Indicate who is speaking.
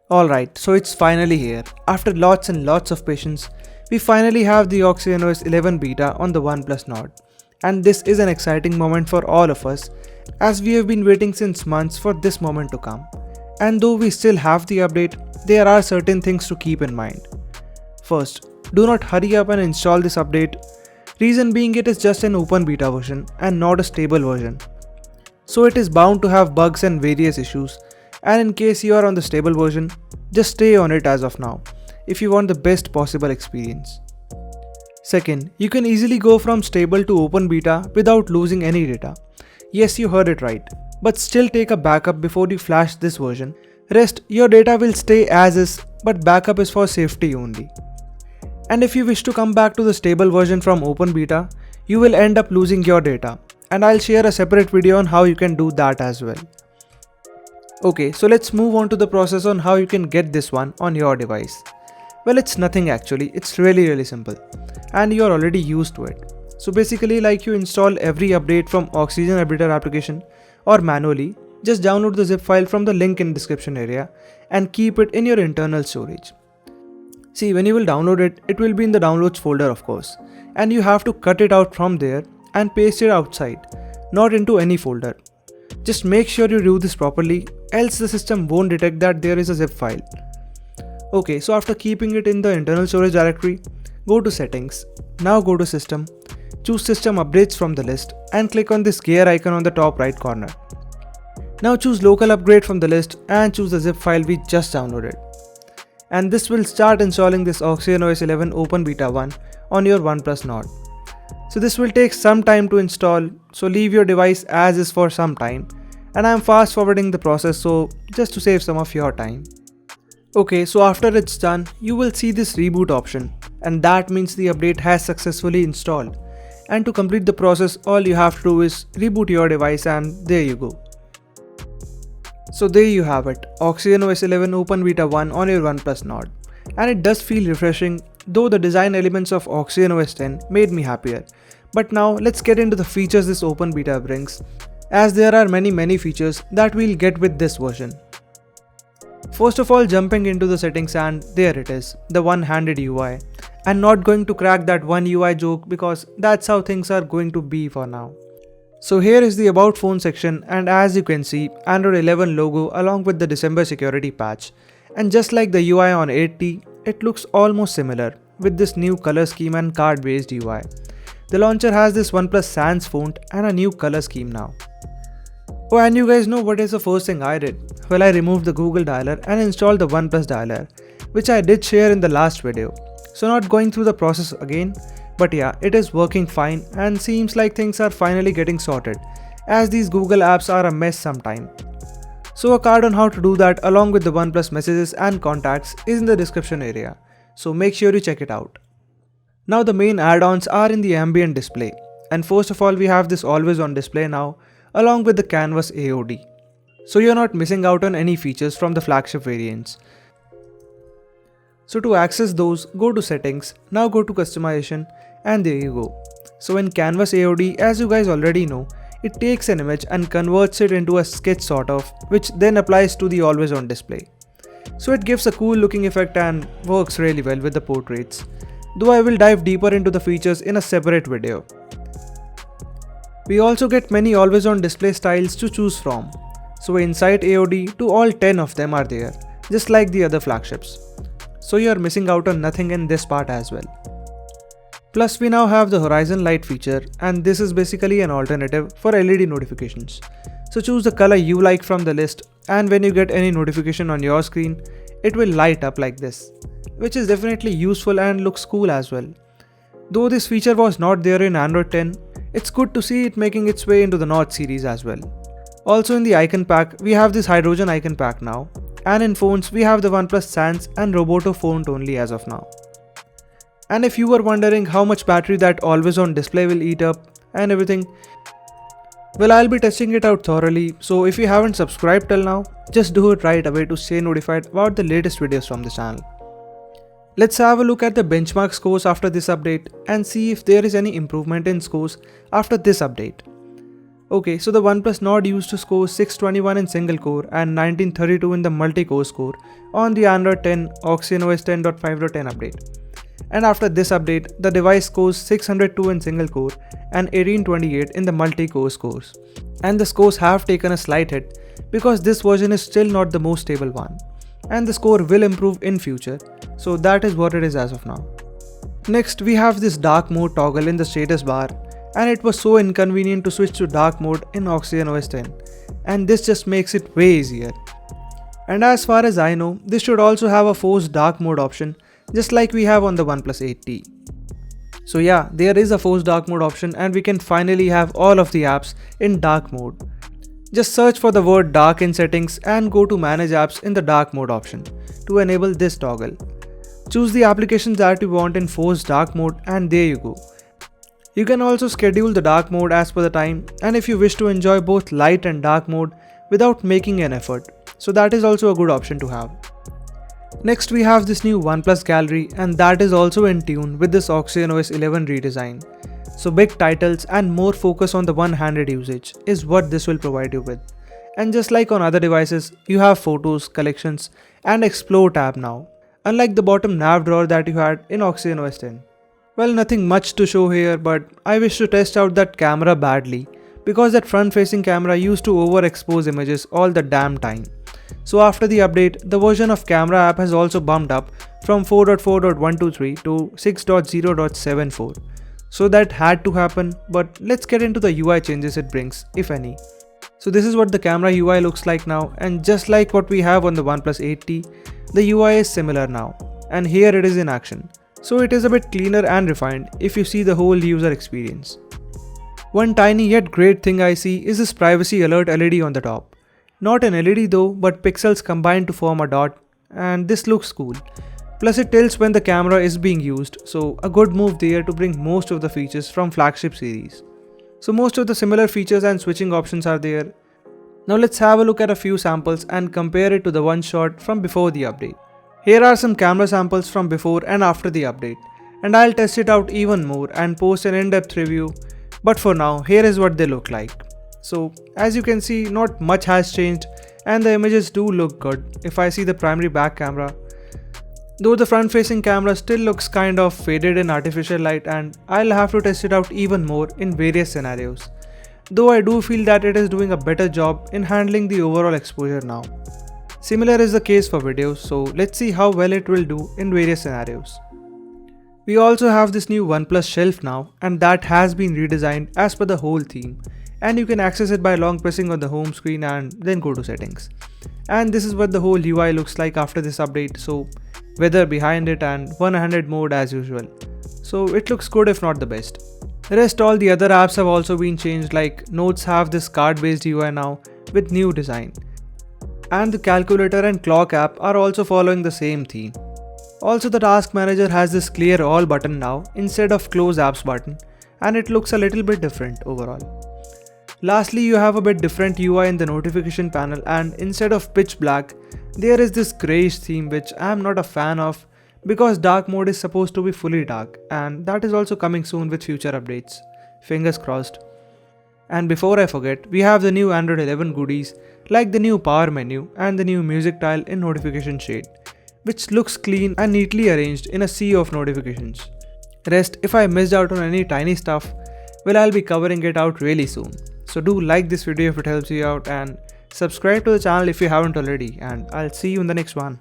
Speaker 1: Alright, so it's finally here. After lots and lots of patience, we finally have the OxygenOS 11 beta on the OnePlus Nord. And this is an exciting moment for all of us, as we have been waiting since months for this moment to come. And though we still have the update, there are certain things to keep in mind. First, do not hurry up and install this update, reason being it is just an open beta version and not a stable version. So it is bound to have bugs and various issues, and in case you are on the stable version, just stay on it as of now, if you want the best possible experience. Second, you can easily go from stable to open beta without losing any data. Yes, you heard it right, but still take a backup before you flash this version. Rest, your data will stay as is, but backup is for safety only. And if you wish to come back to the stable version from open beta, you will end up losing your data, and I'll share a separate video on how you can do that as well. Okay, so let's move on to the process on how you can get this one on your device. Well, it's nothing actually, it's really simple, and you're already used to it. So basically, like you install every update from Oxygen Updater application or manually, just download the zip file from the link in description area and keep it in your internal storage. See, when you will download it, it will be in the downloads folder of course, and you have to cut it out from there and paste it outside, not into any folder. Just make sure you do this properly, else the system won't detect that there is a zip file. Okay, so after keeping it in the internal storage directory, go to settings, now go to system, choose system updates from the list and click on this gear icon on the top right corner. Now choose local upgrade from the list and choose the zip file we just downloaded. And this will start installing this OxygenOS 11 Open Beta 1 on your OnePlus Nord. So this will take some time to install, so leave your device as is for some time, and I am fast forwarding the process so just to save some of your time. Okay, so after it's done, you will see this reboot option, and that means the update has successfully installed. And to complete the process, all you have to do is reboot your device and there you go. So there you have it, OxygenOS 11 Open Beta 1 on your OnePlus Nord. And it does feel refreshing, though the design elements of OxygenOS 10 made me happier. But now let's get into the features this open beta brings, as there are many features that we'll get with this version. First of all, jumping into the settings, and there it is, the one-handed UI. And not going to crack that one UI joke because that's how things are going to be for now. So here is the about phone section, and as you can see, Android 11 logo along with the December security patch. And just like the UI on 8T, it looks almost similar with this new color scheme and card based UI. The launcher has this OnePlus Sans font and a new color scheme now. Oh, and you guys know what is the first thing I did? Well, I removed the Google dialer and installed the OnePlus dialer, which I did share in the last video. So not going through the process again, but yeah, it is working fine and seems like things are finally getting sorted, as these Google apps are a mess sometime. So a card on how to do that along with the OnePlus messages and contacts is in the description area, so make sure you check it out. Now the main add-ons are in the ambient display, and first of all we have this always on display now along with the canvas AOD. So you're not missing out on any features from the flagship variants. So to access those, go to settings, now go to customization, and there you go. So in canvas AOD, as you guys already know, it takes an image and converts it into a sketch sort of, which then applies to the always on display. So it gives a cool looking effect and works really well with the portraits, though I will dive deeper into the features in a separate video. We also get many always on display styles to choose from. So inside AOD, to all 10 of them are there, just like the other flagships. So you are missing out on nothing in this part as well. Plus we now have the horizon light feature, and this is basically an alternative for LED notifications. So choose the color you like from the list, and when you get any notification on your screen, it will light up like this, which is definitely useful and looks cool as well. Though this feature was not there in Android 10, it's good to see it making its way into the Nord series as well. Also in the icon pack, we have this hydrogen icon pack now, and in phones we have the OnePlus Sans and Roboto font only as of now. And if you were wondering how much battery that always on display will eat up and everything, well, I'll be testing it out thoroughly, so if you haven't subscribed till now, just do it right away to stay notified about the latest videos from the channel. Let's have a look at the benchmark scores after this update and see if there is any improvement in scores after this update. Okay, so the OnePlus Nord used to score 621 in single core and 1932 in the multi-core score on the Android 10 OxygenOS 10.5.10 update. And after this update, the device scores 602 in single core and 1828 in the multi-core scores. And the scores have taken a slight hit because this version is still not the most stable one. And the score will improve in future, so that is what it is as of now. Next, we have this dark mode toggle in the status bar, and it was so inconvenient to switch to dark mode in OxygenOS 10, and this just makes it way easier. And as far as I know, this should also have a forced dark mode option, just like we have on the OnePlus 8T. So yeah, there is a forced dark mode option and we can finally have all of the apps in dark mode. Just search for the word dark in settings and go to manage apps in the dark mode option to enable this toggle. Choose the applications that you want in forced dark mode and there you go. You can also schedule the dark mode as per the time, and if you wish to enjoy both light and dark mode without making an effort, so that is also a good option to have. Next we have this new OnePlus Gallery, and that is also in tune with this OxygenOS 11 redesign. So big titles and more focus on the one-handed usage is what this will provide you with. And just like on other devices, you have photos, collections and explore tab now, unlike the bottom nav drawer that you had in OxygenOS 10. Well, nothing much to show here, but I wish to test out that camera badly because that front-facing camera used to overexpose images all the damn time. So after the update, the version of camera app has also bumped up from 4.4.123 to 6.0.74. So that had to happen, but let's get into the UI changes it brings, if any. So this is what the camera UI looks like now, and just like what we have on the OnePlus 8T, the UI is similar now, and here it is in action. So it is a bit cleaner and refined if you see the whole user experience. One tiny yet great thing I see is this privacy alert LED on the top. Not an LED though, but pixels combined to form a dot, and this looks cool. Plus it tells when the camera is being used, so a good move there to bring most of the features from flagship series. So most of the similar features and switching options are there. Now let's have a look at a few samples and compare it to the one shot from before the update. Here are some camera samples from before and after the update, and I'll test it out even more and post an in-depth review, but for now here is what they look like. So as you can see, not much has changed and the images do look good if I see the primary back camera. Though the front facing camera still looks kind of faded in artificial light, and I'll have to test it out even more in various scenarios. Though I do feel that it is doing a better job in handling the overall exposure now. Similar is the case for videos, so let's see how well it will do in various scenarios. We also have this new OnePlus shelf now, and that has been redesigned as per the whole theme, and you can access it by long pressing on the home screen and then go to settings. And this is what the whole UI looks like after this update, so weather behind it and one-handed mode as usual. So it looks good if not the best. The rest all the other apps have also been changed, like Notes have this card based UI now with new design. And the calculator and clock app are also following the same theme. Also the task manager has this clear all button now instead of close apps button, and it looks a little bit different overall. Lastly, you have a bit different UI in the notification panel, and instead of pitch black, there is this greyish theme which I am not a fan of because dark mode is supposed to be fully dark, and that is also coming soon with future updates. Fingers crossed. And before I forget, we have the new Android 11 goodies like the new power menu and the new music tile in notification shade, which looks clean and neatly arranged in a sea of notifications. Rest, if I missed out on any tiny stuff, well, I'll be covering it out really soon. So do like this video if it helps you out, and subscribe to the channel if you haven't already, and I'll see you in the next one.